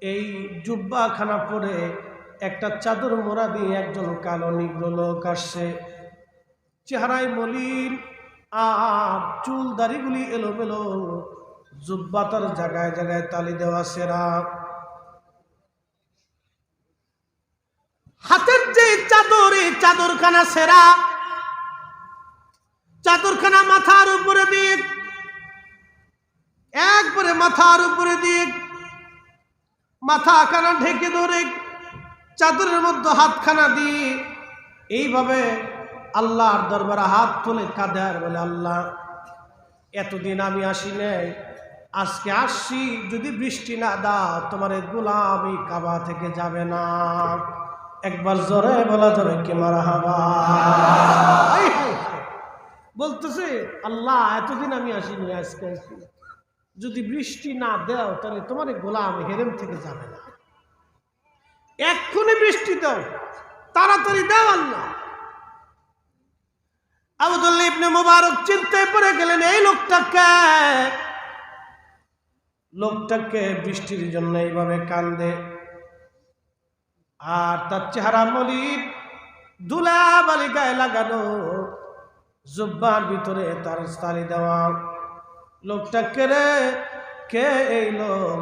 এই জুব্বাখানা পরে একটা চাদর মোড়া দিয়ে একজন কালো নিগ্র লোক আসছে। চেহারায় মলিন, আর চুল দাড়িগুলি এলোমেলো, জুব্বা তার জায়গায় জায়গায় তালি দেওয়া সেরা। হাতের যে চাদর, এই চাদরখানা সেরা। চাদরখানা মাথার উপরে দিয়ে, একবারে মাথার উপরে দিয়ে মাথাখানা ঢেকে ধরে চাদরের মধ্যে হাতখানা দিয়ে এইভাবে আল্লাহর দরবারে হাত তুলে কাঁদে আর বলে, আল্লাহ এতদিন আমি আসি নাই, আজকে আসছি, যদি বৃষ্টি না দাও তোমার গোলাম এই কাবা থেকে যাবে না। একবার জোরে বলা যাবে কি মারহাবা। বলতেছে, আল্লাহ এতদিন আমি আসিনি, আজকে আসি, যদি বৃষ্টি না দাও তাহলে তোমার গোলাম হেরেম থেকে যাবে না। এক্ষুনি বৃষ্টি দাও, তাড়াতাড়ি দাও আল্লাহ। আব্দুল্লাহ ইবনে মুবারক চিন্তায় পড়ে গেলেন, এই লোকটাকে বৃষ্টির জন্য এইভাবে কান্দে, আর তার চেহারা মলিন, ধুলা বালি গায়ে লাগানো, জুব্বার ভিতরে তার তালি দেওয়া। লোকটাকে রে, কে এই লোক?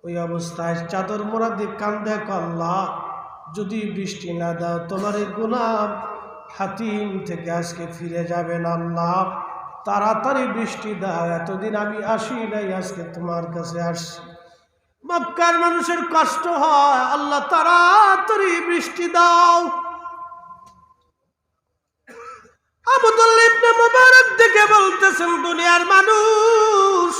ওই অবস্থায় চাদর মোড়া দিয়ে কান্দে, আল্লাহ যদি বৃষ্টি না দাও তোমার গোলাম হাতিম থেকে আজকে ফিরে যাবে না, আল্লাহ তাড়াতাড়ি বৃষ্টি দাও, এতদিন আমি আসি নাই, আজকে তোমার কাছে আসছি। মক্কার মানুষের কষ্ট হয়, আল্লাহ তাড়াতাড়ি বৃষ্টি দাও। আব্দুল্লাহ ইবনে মুবারক দেখে বলতেছেন, দুনিয়ার মানুষ,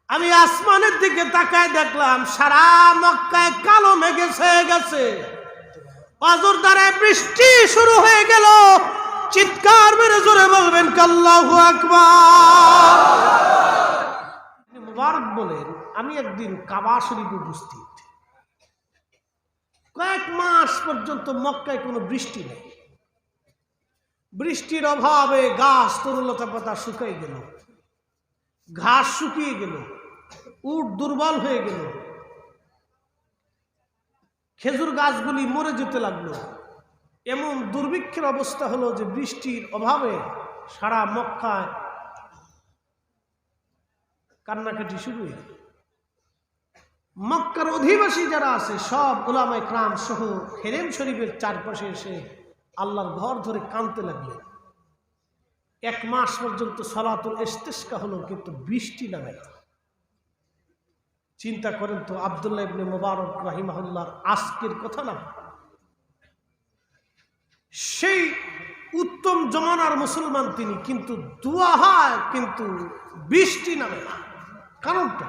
আমি আসমানের দিকে তাকায় দেখলাম সারা মক্কায় কালো মেঘে ছেয়ে গেছে, ফজর দ্বারে বৃষ্টি শুরু হয়ে গেল। চিৎকার মেরে জোরে বলবেন আল্লাহু আকবার। মুবারক বলেন, আমি একদিন কাবা শরীফে উপস্থিত, কয়েক মাস পর্যন্ত মক্কায় কোনো বৃষ্টি নেই। বৃষ্টির অভাবে গাছ তরুলতা পাতা শুকিয়ে গেল, ঘাস শুকিয়ে গেল, উট দুর্বল হয়ে গেল, খেজুর গাছগুলি মরে যেতে লাগলো। এমন দুর্ভিক্ষের অবস্থা হলো যে বৃষ্টির অভাবে সারা মক্কায় কান্নাকাটি শুরু হয়ে গেল। মক্কার অধিবাসী যারা আছে সব উলামায়ে কেরাম সহ হেরেম শরীফের চারপাশে এসে আল্লাহর ঘর ধরে কাঁদতে লাগলেন। এক মাস পর্যন্ত সালাতুল ইস্তিসকা হলো, কিন্তু বৃষ্টি নামে না। চিন্তা করেন তো, আব্দুল্লাহ ইবনে মুবারক রাহিমাহুল্লাহর আজকের কথা না, সেই উত্তম জমানার মুসলমান তিনি, কিন্তু দোয়া হয় কিন্তু বৃষ্টি নামে না। কারণটা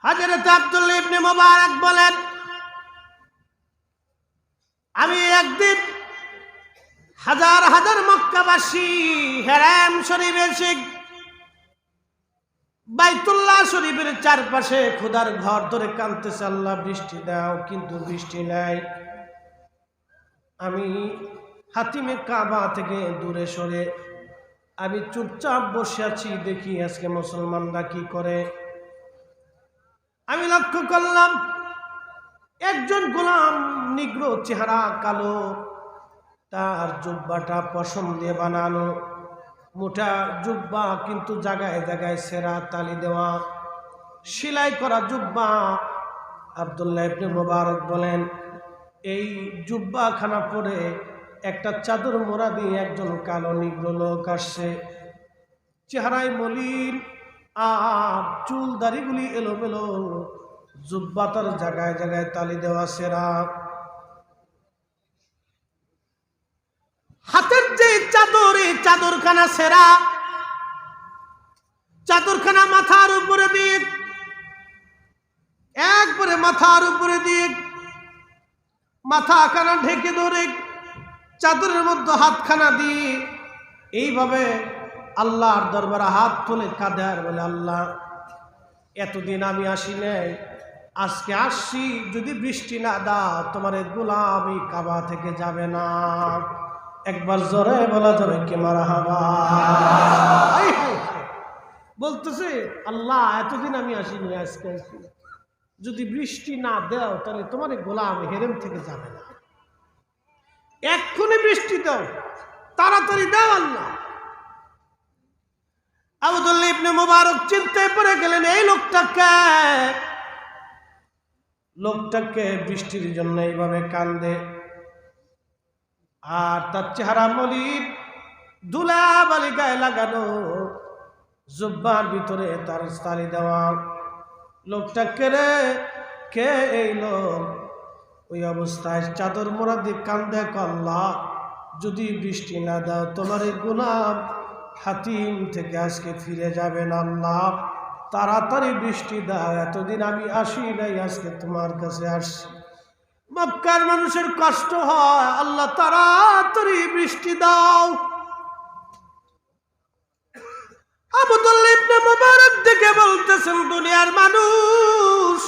হযরত আব্দুল্লাহ ইবনে মুবারক বলেন, আমি একদিন হাজার হাজার মক্কাবাসী হেরেম শরীফে এসে বাইতুল্লাহ শরীফের চারপাশে খোদার ঘর ধরে কাঁদতেছে, আল্লাহ বৃষ্টি দাও, কিন্তু বৃষ্টি নাই। আমি হাতিমে কাবা থেকে দূরে সরে আমি চুপচাপ বসে আছি, দেখি আজকে মুসলমানরা কি করে। আমি লক্ষ্য করলাম একজন গোলাম নিগ্র, চেহারা কালো, তার জুব্বাটা পশম দিয়ে বানানো, মোটা জুব্বা, কিন্তু জায়গায় জায়গায় সেরা তালি দেওয়া, সেলাই করা জুব্বা। আব্দুল্লাহ ইবনে মুবারক বলেন, এই জুব্বাখানা পরে একটা চাদর মোড়া দিয়ে একজন কালো নিগ্র লোক আসছে। চেহারায় মলিন, আর চুল দাড়িগুলি এলোমেলো, জুব্বা তার জায়গায় জায়গায় তালি দেওয়া সেরা। হাতের যে চাদর, এই চাদরখানা সেরা। চাদরখানা মাথার উপরে দিয়ে, একবারে মাথার উপরে দিয়ে মাথাখানা ঢেকে ধরে চাদরের মধ্যে হাতখানা দিয়ে এইভাবে আল্লাহর দরবারে হাত তুলে কাঁদে আর বলে, আল্লাহ এতদিন আমি আসি নাই, আজকে আসছি, যদি বৃষ্টি না দাও তোমার গোলাম এই কাবা থেকে যাবে না। একবার জোরে বলা যাবে কি মারহাবা। বলতেছে আল্লাহ এতদিন আমি আসিনি, আজকে আসি, যদি বৃষ্টি না দাও তাহলে তোমার গোলাম হেরেম থেকে যাবে না, এক্ষুনি বৃষ্টি দাও, তাড়াতাড়ি দাও আল্লাহ। আব্দুল্লাহ ইবনে মুবারক চিন্তায় পড়ে গেলেন, এই লোকটাকে বৃষ্টির জন্য এইভাবে কান্দে, আর তার চেহারা মলিন, ধুলাবালি গায়ে লাগানো, জুব্বার ভিতরে তার স্তারি দেওয়া। লোকটাকে রে কে এই লোক? ওই অবস্থায় চাদর মোড়া দিয়ে কান্দে, আল্লাহ যদি বৃষ্টি না দাও তোমার গোলাম হাতিম থেকে আজকে ফিরে যাবেন, আল্লাহ তাড়াতাড়ি বৃষ্টি দাও, এতদিন আমি আসি নাই, আজকে তোমার কাছে আসছি। মক্কার মানুষের কষ্ট হয়, আল্লাহ তাড়াতাড়ি বৃষ্টি দাও। আব্দুল্লাহ ইবনে মুবারক দেখে বলতেছেন, দুনিয়ার মানুষ,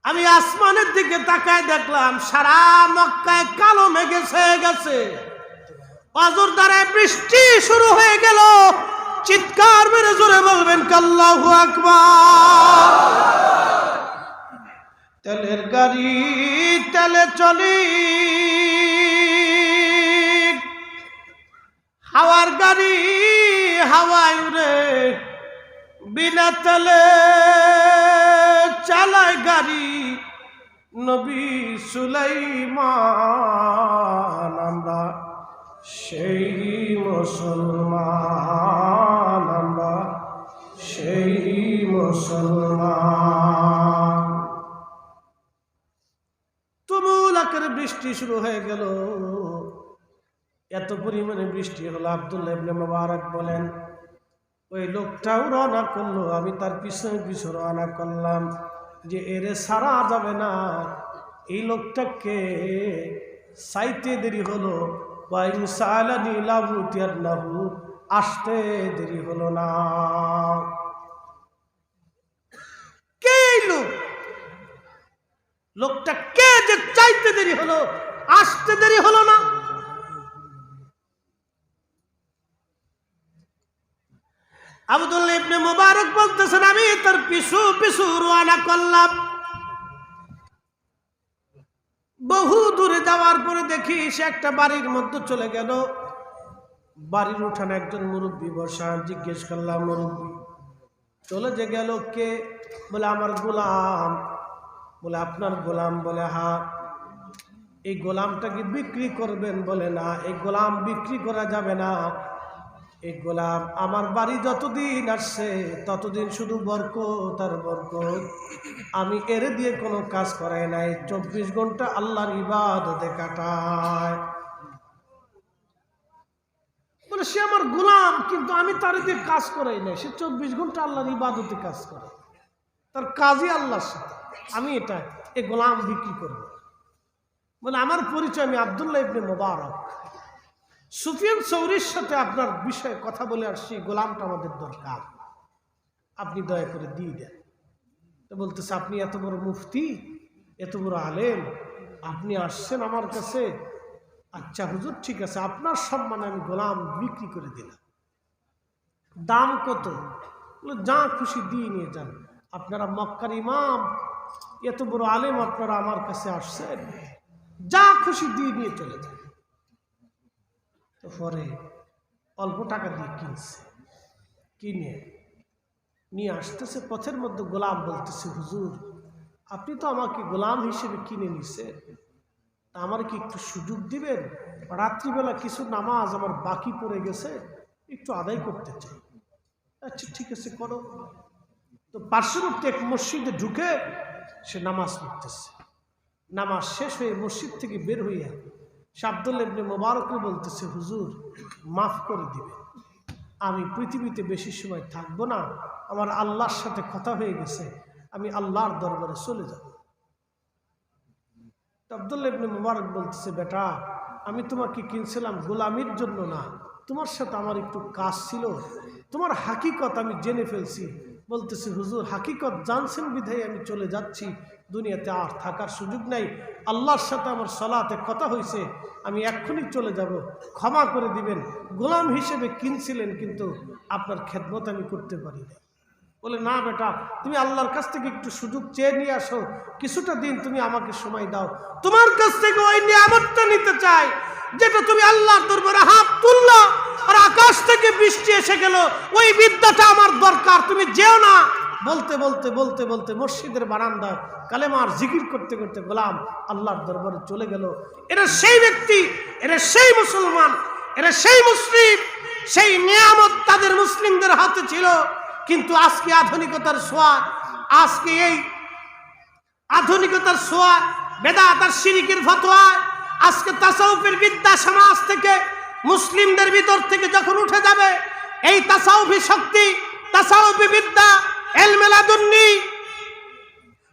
আমি আসমানের দিকে তাকায় দেখলাম সারা মক্কায় কালো মেঘে ছেয়ে গেছে, অজর দ্বারায় বৃষ্টি শুরু হয়ে গেল। চিৎকার মেরে জোরে বলবেন আল্লাহু আকবার। তেলের গাড়ি তেলে চলি, হাওয়ার গাড়ি হাওয়ায় উড়ে, বিনা তেলে চালায় গাড়ি নবী সুলাইমান। আমরা সেই মুসলমান, আমরা সেই মুসলমান। তুমুল আকারে বৃষ্টি শুরু হয়ে গেল, এত পরিমাণে বৃষ্টি হলো। আব্দুল্লাহ ইবনে মুবারক বলেন, ওই লোকটাও রওনা করলো, আমি তার পিছনে পিছনে রওনা করলাম, যে এরে সারা যাবে না, এই লোকটাকে সাইতে দেরি হলো, আসতে দেরি হলো না। কে লোকটা কে যে চাইতে দেরি হলো, আসতে দেরি হলো না? আব্দুল্লাহ ইবনে মুবারক বলতেছেন, আমি তার পিছু পিছু রওনা করলাম। বহু দূরে যাওয়ার পরে দেখি সে একটা বাড়ির মধ্যে চলে গেল। বাড়ির উঠানে একজন মুরব্বী বসা। জিজ্ঞেস করলাম, মুরব্বী চলে যে গেল কে? বলে আমার গোলাম। বলে আপনার গোলাম? বলে হ্যাঁ। এই গোলামটাকে বিক্রি করবেন? বলে না, এই গোলাম বিক্রি করা যাবে না। এই গোলাম আমার বাড়ি যতদিন আসছে ততদিন শুধু বরকত আর বরকত। আমি এর দিয়ে কোনো কাজ করাই নাই, 24 ঘন্টা আল্লাহর ইবাদতে কাটায়। বলে সে আমার গোলাম, কিন্তু আমি তার দিয়ে কাজ করাই নাই, সে 24 ঘন্টা আল্লাহর ইবাদতে কাজ করে, তার কাজই আল্লাহর সাথে। আমি এটা এই গোলাম বিক্রি করব? বলে আমার পরিচয়, আমি আব্দুল্লাহ ইবনে মুবারক, সুফিয়ান সৌরির সাথে আপনার বিষয়ে কথা বলে আসছি, গোলামটা আমাদের দরকার, আপনি দয়া করে দিয়ে দেন। তো বলতেছে, আপনি এত বড় মুফতি, এত বড় আলেম, আপনি আসছেন আমার কাছে, আচ্ছা হুজুর ঠিক আছে, আপনার সম্মানে আমি গোলাম বিক্রি করে দিলাম। দাম কত? বলে যা খুশি দিয়ে নিয়ে যান, আপনারা মক্কার ইমাম, এত বড় আলেম, আপনারা আমার কাছে আসছেন, যা খুশি দিয়ে নিয়ে চলে যান। তো পরে অল্প টাকা দিয়ে কিনছে, কিনে নিয়ে আসতেছে। পথের মধ্যে গোলাম বলতেছে, হুজুর আপনি তো আমাকে গোলাম হিসেবে কিনে নিছেন, তা আমার কি একটু সুযোগ দিবেন? রাত্রিবেলা কিছু নামাজ আমার বাকি পড়ে গেছে, একটু আদায় করতে চাই। আচ্ছা ঠিক আছে করো। তো পার্শ্ববর্তী এক মসজিদে ঢুকে সে নামাজ পড়তেছে। নামাজ শেষ হয়ে মসজিদ থেকে বের হইয়া সে আব্দুল্লাহ ইবনে মুবারককে বলতেছে, হুজুর মাফ করে দিবেন, আমি পৃথিবীতে বেশি সময় থাকবো না, আমার আল্লাহর সাথে কথা হয়ে গেছে, আমি আল্লাহর দরবারে চলে যাব। আব্দুল্লাহ ইবনে মুবারক বলতেছে, বেটা আমি তোমাকে কিনছিলাম গোলামির জন্য না, তোমার সাথে আমার একটু কাজ ছিল, তোমার হাকিকত আমি জেনে ফেলছি। বলতেছে, হুজুর হাকিকত জানছেন বিধায় আমি চলে যাচ্ছি, দুনিয়াতে আর থাকার সুযোগ নাই, আল্লাহর সাথে আমার সালাতে কথা হয়েছে, আমি এক্ষুনি চলে যাব, ক্ষমা করে দিবেন। গোলাম হিসেবে কিনছিলেন, কিন্তু আপনার খেদমত আমি করতে পারি না। বলে, না বেটা, তুমি আল্লাহর কাছ থেকে একটু সুযোগ চেয়ে নিয়ে আসো, কিছুটা দিন তুমি আমাকে সময় দাও, তোমার কাছ থেকে ওই নিয়ামতটা নিতে চাই যেটা তুমি আল্লাহর দরবারে হাত তুললো আর আকাশ থেকে বৃষ্টি এসে গেল, ওই বিদ্যাটা আমার দরকার, তুমি যেও না। বলতে বলতে বলতে বলতে মসজিদের বারান্দায় কালেমার জিকির করতে করতে গোলাম আল্লাহর দরবারে চলে গেল। এরা সেই ব্যক্তি, এরা সেই মুসলমান, এরা সেই মুসলিম, সেই নিয়ামত তাদের মুসলিমদের হাতে ছিল। কিন্তু আজকে আধুনিকতার ছোঁয়া, আজকে এই আধুনিকতার ছোঁয়া, বেদাত আর শিরকের ফতোয়া, আজকে তাসাউফের বিদ্যা সমাজ থেকে মুসলিমদের ভিতর থেকে যখন উঠে যাবে, এই তাসাউফি শক্তি, তাসাউফি বিদ্যা, ইলমে লাদুন্নি,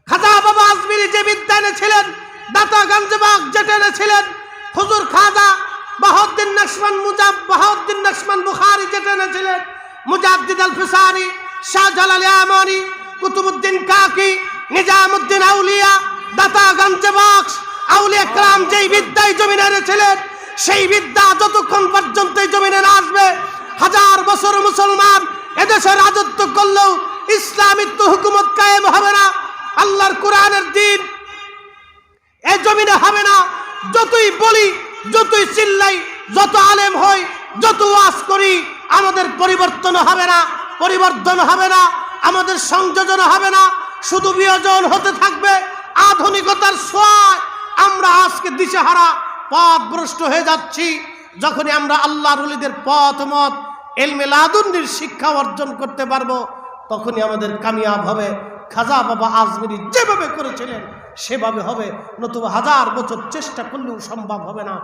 খাজা বাবা আজমিরি যে বিদ্যা এনেছিলেন, দাতা গঞ্জবাগ যেটা এনেছিলেন, হুজুর খাজা বাহাউদ্দিন নকশবন্দ বুখারী যেটা এনেছিলেন, মুজাদ্দিদ আল ফিসারি, শাহজালাল ইয়ামানি, কুতুবউদ্দিন কাকি, নিজামউদ্দিন আউলিয়া, দাতা গঞ্জবাগ আউলিয়া کرام যেই বিদ্যায় জমিনে এনেছিলেন, সেই বিদ্যা যতক্ষণ পর্যন্ত এই জমিনে না আসবে, হাজার বছর মুসলমান এদেশে রাজত্ব করলেও ইসলামিক তো হুকুমত কায়েম হবে না, আল্লাহর কোরআনের দ্বীন এই জমিনে হবে না। যতই বলি, যতই চিল্লাই, যত আলেম হই, যত ওয়াজ করি, আমাদের পরিবর্তন হবে না, পরিবর্তন হবে না, আমাদের সংযোজন হবে না, শুধু বিয়োজন হতে থাকবে। আধুনিকতার ছোঁয়ায় আমরা আজকে দিশেহারা, পথভ্রষ্ট হয়ে যাচ্ছি। যখনই আমরা আল্লাহর ওলিদের পথ মত ইলমে লাদুন্নির শিক্ষা অর্জন করতে পারবো, তখনই আমাদের কামিয়াব হবে। খাজা বাবা আজমিরি যেভাবে করেছিলেন সেভাবে হবে, নতুবা হাজার বছর চেষ্টা করলেও সম্ভব হবে না।